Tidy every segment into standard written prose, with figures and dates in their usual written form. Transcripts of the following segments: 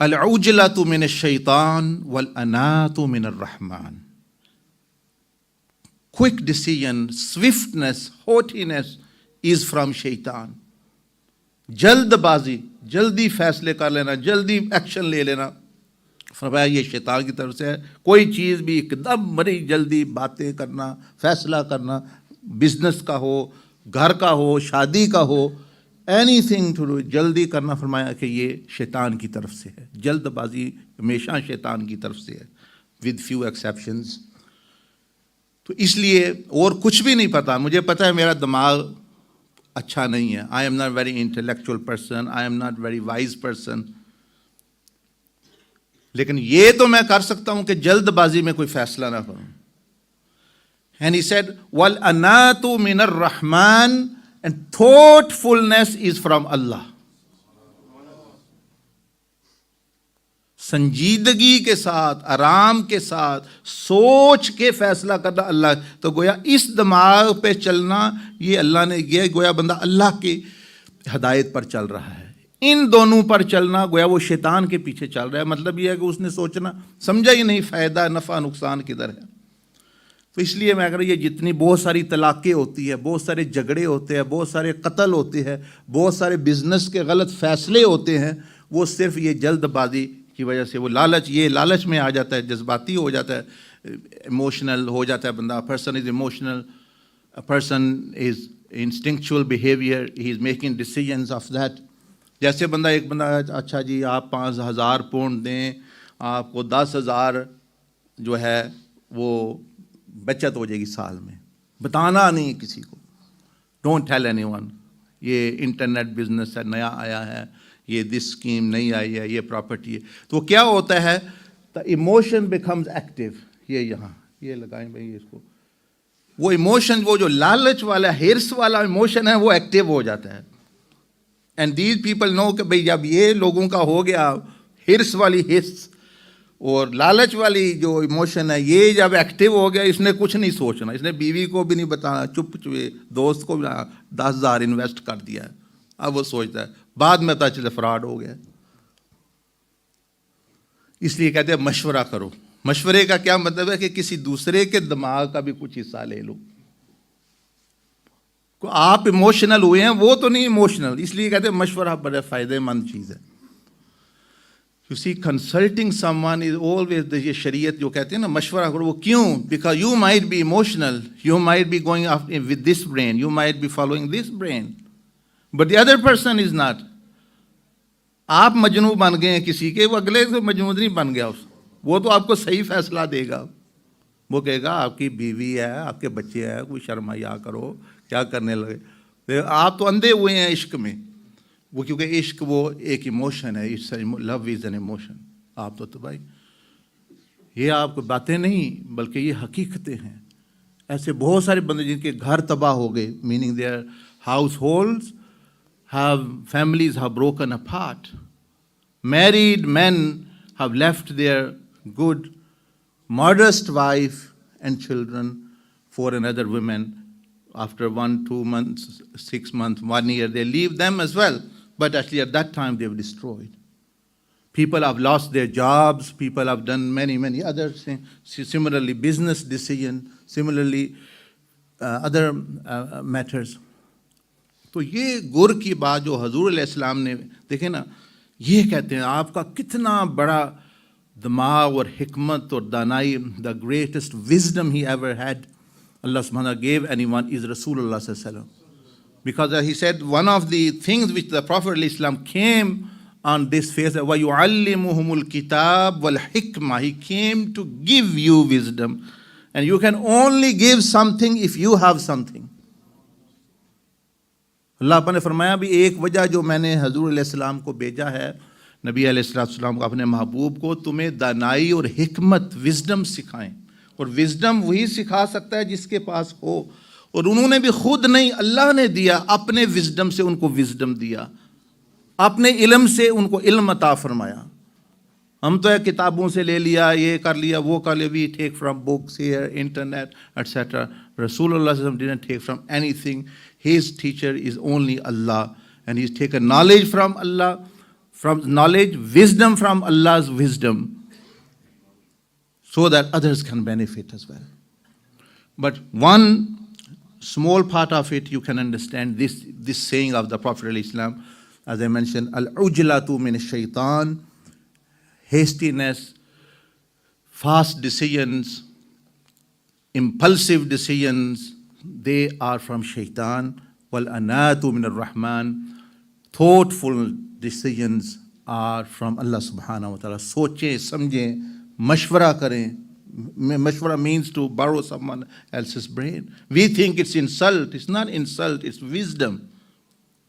अल-उजलतु मिनश-शैतान वल-अनातु मिनर-रहमान. Quick decision, swiftness, haughtiness is from shaitan. जल्दबाजी, जल्दी फैसले कर लेना, जल्दी एक्शन ले लेना, फरमाया ये शैतान की तरफ से है. कोई चीज़ भी एकदम बड़ी जल्दी बातें करना, फैसला करना, बिजनेस का हो, घर का हो, शादी का हो, एनीथिंग टू डू, जल्दी करना, फरमाया कि ये शैतान की तरफ से है. जल्दबाजी हमेशा शैतान की तरफ से है, विद फ्यू एक्सेप्शंस. तो इसलिए और कुछ भी नहीं पता. मुझे पता है मेरा दिमाग अच्छा नहीं है. I am not very intellectual person, I am not very wise person. लेकिन ये तो मैं कर सकता हूं कि जल्दबाजी में कोई फैसला ना करूं. एंड ही सेड वल अनातु मिनर रहमान, and thoughtfulness is from Allah. संजीदगी के साथ, आराम के साथ, सोच के फैसला करना अल्लाह. तो गोया इस दिमाग पे चलना ये अल्लाह ने, ये गोया बंदा अल्लाह की हदायत पर चल रहा है. इन दोनों पर चलना गोया वो शैतान के पीछे चल रहा है. मतलब ये है कि उसने सोचना समझा ही नहीं फ़ायदा नफ़ा नुकसान किधर है. तो इसलिए मैं अगर ये जितनी बहुत सारी तलाक़ें होती है, बहुत सारे झगड़े होते हैं, बहुत सारे कत्ल होते हैं, बहुत सारे बिजनेस के गलत फ़ैसले होते हैं, वो सिर्फ ये जल्दबाजी की वजह से, वो लालच, ये लालच में आ जाता है, जज्बाती हो जाता है, इमोशनल हो जाता है बंदा. Person is emotional, person is instinctual behaviour, he is making decisions of that. जैसे बंदा, एक बंदा, अच्छा जी आप 5,000 पाउंड दें, आपको 10,000 जो है वो बचत हो जाएगी साल में. बताना नहीं किसी को, डोंट टेल एनीवन. ये इंटरनेट बिजनेस है, नया आया है, ये दिस स्कीम नहीं आई है, ये प्रॉपर्टी है. तो क्या होता है, द इमोशन बिकम्स एक्टिव. ये यहाँ ये लगाएं भाई इसको. वो इमोशन, वो जो लालच वाला, हिर्स वाला इमोशन है, वो एक्टिव हो जाता है. एंड दीज पीपल नो कि भाई जब ये लोगों का हो गया हिर्स वाली हिस्स और लालच वाली जो इमोशन है, ये जब एक्टिव हो गया, इसने कुछ नहीं सोचना, इसने बीवी को भी नहीं बताना, चुप चुपे दोस्त को भी 10,000 इन्वेस्ट कर दिया है. अब वो सोचता है, बाद में पता चले फ्रॉड हो गया. इसलिए कहते हैं मशवरा करो. मशवरे का क्या मतलब है कि किसी दूसरे के दिमाग का भी कुछ हिस्सा ले लो. आप इमोशनल हुए हैं, वो तो नहीं इमोशनल, इसलिए कहते हैं मशवरा बड़ा फायदेमंद चीज़ है. You see consulting someone is always, ये शरीयत जो कहते हैं ना मशवरा करो, वो क्यों? Because you might be emotional, you might be going with this brain, you might be following this brain, but the other person is not. आप मजनू बन गए हैं किसी के, वो अगले से मजनू नहीं बन गया. वो तो आपको सही फैसला देगा. वो कहेगा आपकी बीवी है, आपके बच्चे हैं, कोई शर्माया करो, क्या करने लगे. आप तो अंधे हुए हैं इश्क में. वो क्योंकि इश्क वो एक इमोशन है, it's love is an emotion. आप तो भाई ये आपको बातें नहीं बल्कि ये हकीकतें हैं. ऐसे बहुत सारे बंदे जिनके घर तबाह हो गए, meaning their house holds have families have broken apart. Married men have left their good, modest wife and children for another woman. After 1, 2 months, 6 months, 1 year, they leave them as well. But actually at that time they were destroyed. People have lost their jobs. People have done many other things. Similarly, business decision. Similarly, other matters. तो ये गुर की बात जो हजूर अलैहिस्सलाम ने, देखें ना, ये कहते हैं आपका कितना बड़ा दिमाग और हिकमत और दानाई, the greatest wisdom he ever had Allah subhanahu wa ta'ala gave anyone is Rasulullah sallallahu alaihi wasallam. Because he said one of the things which the Prophet ﷺ came on this face, وَيُعَلِّمُهُمُ الْكِتَابِ وَالْحِكْمَةِ, he came to give you wisdom. And you can only give something if you have something. अल्लाह पाक ने फरमाया भी एक वजह जो मैंने हजूर अलैहिस्सलाम को भेजा है, नबी अलैहिस्सलाम को, अपने महबूब को, तुम्हें दानाई और हिकमत, विजडम सिखाएं. और विजडम वही सिखा सकता है जिसके पास हो. और उन्होंने भी खुद नहीं, अल्लाह ने दिया, अपने विजडम से उनको विजडम दिया, अपने इल्म से उनको इल्म अता फरमाया. हम तो किताबों से ले लिया, ये कर लिया, वो कर लिया. We take from books here, internet etcetera. रसूलुल्लाह सल्लल्लाहु अलैहि वसल्लम didn't take from anything. His teacher is only Allah, and he's taken knowledge from Allah, from knowledge, wisdom from Allah's wisdom, so that others can benefit as well. But one small part of it you can understand, this saying of the Prophet ﷺ, as I mentioned, al-ujlatu min shaitan, hastiness, fast decisions, impulsive decisions, they are from shaitan. Wal-anatu min ar-Rahman, thoughtful decisions are from Allah subhanahu wa ta'ala. Soche, samjhe, mashwara kare. Mashwara means to borrow someone else's brain. We think it's insult. It's not insult, it's wisdom.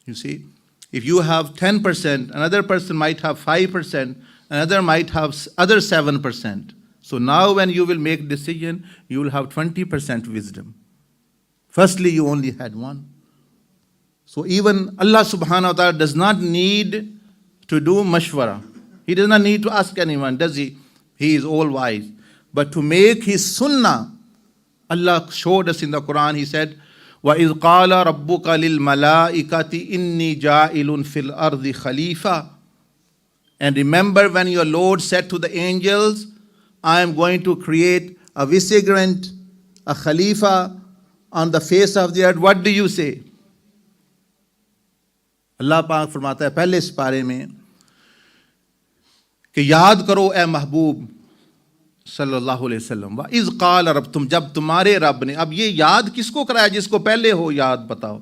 You see, if you have 10%, another person might have 5%, another might have other 7%. So now when you will make decision, you will have 20% wisdom. Firstly, you only had one. So even Allah subhanahu wa ta'ala does not need to do mashwara. He does not need to ask anyone, does he? He is all wise. But to make his sunnah, Allah showed us in the Quran, he said, وَإِذْ قَالَ رَبُّكَ لِلْمَلَائِكَةِ إِنِّي جَائِلٌ فِي الْأَرْضِ خَلِيفَةً. And remember when your Lord said to the angels, I am going to create a vicegerent, a khalifa on the face of the earth. What do you say? Allah पाक फरमाता है पहले इस पारे में कि याद करो ए महबूब सल्लल्लाहु अलैहि वसल्लम, व इज़ क़ाल रब, तुम जब तुम्हारे रब ने, अब ये याद किसको कराया? जिसको पहले हो याद बताओ।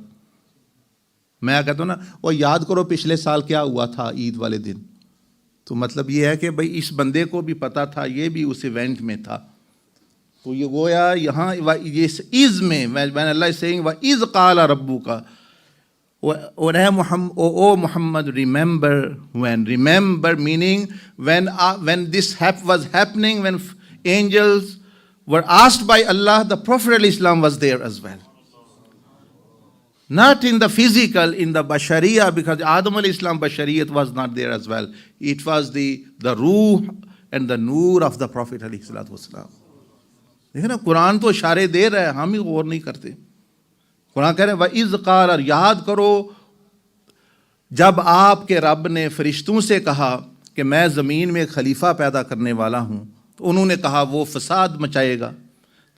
मैं कहता हूँ ना, वो याद करो पिछले साल क्या हुआ था ईद वाले दिन। तो मतलब ये है कि भाई इस बंदे को भी पता था, ये भी उस इवेंट में था। तो ये गोया यहाँ ये इज़ में, व्हेन अल्लाह इज सेइंग व is क़ाल रब्बुका, O Muhammad, remember when. Remember meaning when this was happening, when angels were asked by Allah, the Prophet ﷺ was there as well. Not in the physical, in the Bashariya, because Adam al-Islam Bashariyat was not there as well. It was the Ruh and the Noor of the Prophet ﷺ. देखिए ना, कुरान तो इशारे दे रहा है, हम ही गौर नहीं करते। कुरान कह रहे हैं वइज़ क़ाल, और याद करो जब आपके रब ने फरिश्तों से कहा कि मैं ज़मीन में एक खलीफा पैदा करने वाला हूँ, तो उन्होंने कहा वो फसाद मचाएगा।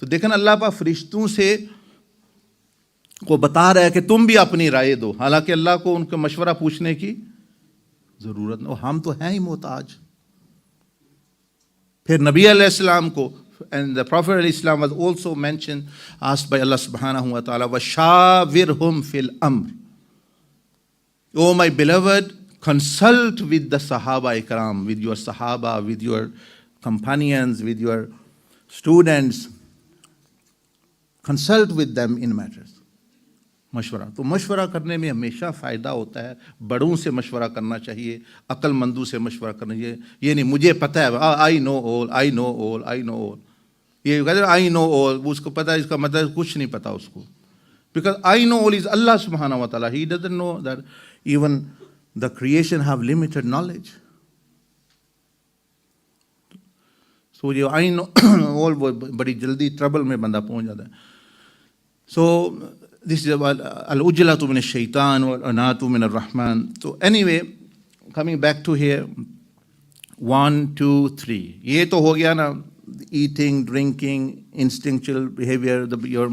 तो देखें अल्लाह पाक फरिश्तों से को बता रहा है कि तुम भी अपनी राय दो, हालांकि अल्लाह को उनका मशवरा पूछने की ज़रूरत नहीं, हम तो हैं ही मोहताज। फिर नबी अलैहिस्सलाम को, and the Prophet ﷺ was also mentioned, asked by Allah subhanahu wa ta'ala, وَشَاوِرْهُمْ فِي الْأَمْرِ. O my beloved, consult with the Sahaba Ikram, with your Sahaba, with your companions, with your students. Consult with them in matters. मशवरा, तो मशवरा करने में हमेशा फ़ायदा होता है। बड़ों से मशवरा करना चाहिए, अक्लमंदों से मशवरा करना चाहिए। ये नहीं मुझे पता है, आई नो ऑल, आई नो ऑल, आई नो ऑल। ये कहते हैं आई नो ऑल, उसको पता है, इसका मतलब कुछ नहीं पता उसको। Because I know all is Allah सुब्हानहू व तआला, he doesn't know that even the creation have limited knowledge. So ये आई नो ऑल बड़ी जल्दी ट्रबल में बंदा पहुंच जाता है। सो this is about al-ujlatu min ash-shaytan wal-anatu min ar-Rahman. So anyway, coming back to here, 1, 2, 3. ये तो हो गया ना, eating, drinking, instinctual behavior, your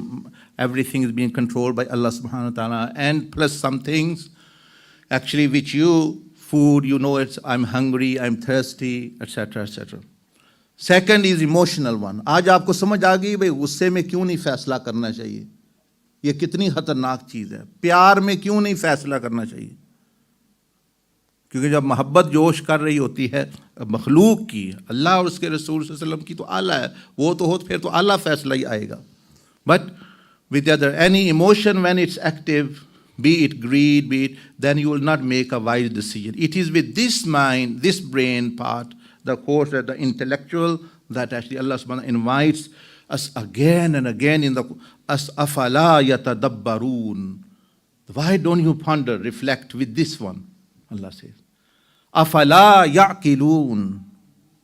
everything is being controlled by Allah subhanahu wa ta'ala, and plus some things actually which you, food, you know it's, I'm hungry, I'm thirsty, etc. etc. Second is emotional one. आज आपको समझ आ गई भाई गुस्से में क्यों नहीं फैसला करना चाहिए, ये कितनी खतरनाक चीज़ है। प्यार में क्यों नहीं फैसला करना चाहिए, क्योंकि जब मोहब्बत जोश कर रही होती है मखलूक की, अल्लाह और उसके रसूल सल्लल्लाहु अलैहि वसल्लम की तो आला है, वो तो हो फिर तो आला फैसला ही आएगा। But with other any emotion when it's active, be it greed, be it, then you will not make a wise decision. It is with this mind, this brain part, the course that the intellectual, that actually Allah subhanahu wa ta'ala invites us again and again in the as afala yatadabbarun. Why don't you ponder, reflect with this one? Allah says, afala ya'qilun.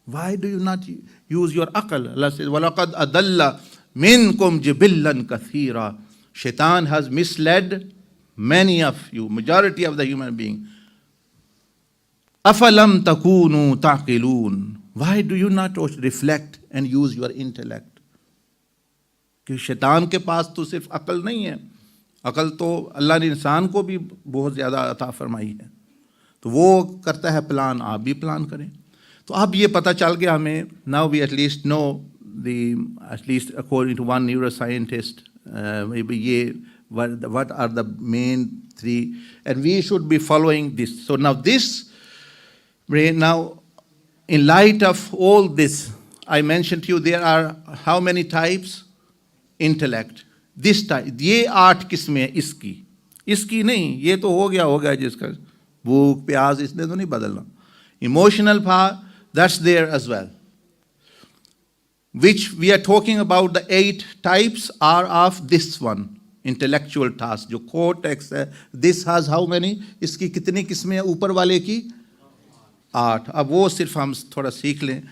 Why do you not use your aql? Allah says, walaqad adalla minkum jibillan kathira. Shaitan has misled many of you, majority of the human being. अफलम तकूनु ताकिलून, why do you not reflect and use your intellect? कि शैतान के पास तो सिर्फ अकल नहीं है, अकल तो अल्लाह ने इंसान को भी बहुत ज़्यादा अता फरमाई है, तो वो करता है प्लान, आप भी प्लान करें। तो अब ये पता चल गया हमें, now we at least know the, at least according to one neuroscientist, ये what are the main three, and we should be following this. So now this, now in light of all this, I mentioned to you there are how many types? Intellect. This type, ये 8 किस्में हैं इसकी, इसकी नहीं, ये तो हो गया जिसका भूख प्यास इसने तो नहीं बदलना। Emotional power, that's there as well, which we are talking about. The 8 types are of this one, intellectual task, जो कोर्टेक्स है, दिस हैज हाउ मैनी, इसकी कितनी किस्में हैं? ऊपर वाले की 8। अब वो सिर्फ हम थोड़ा सीख लें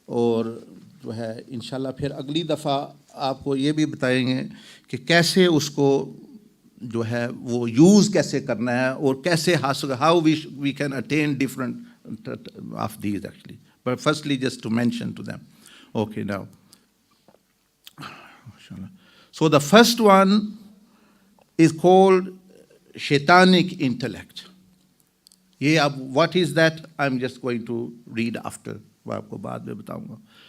और जो है इंशाल्लाह फिर अगली दफ़ा आपको ये भी बताएंगे कि कैसे उसको जो है वो यूज़ कैसे करना है और कैसे हासिल, how we can attain different of these actually, but firstly just to mention to them. Okay, now so the first one is called shaitanic intellect. ये अब what is that? I'm just going to read after, वो आपको बाद में बताऊंगा।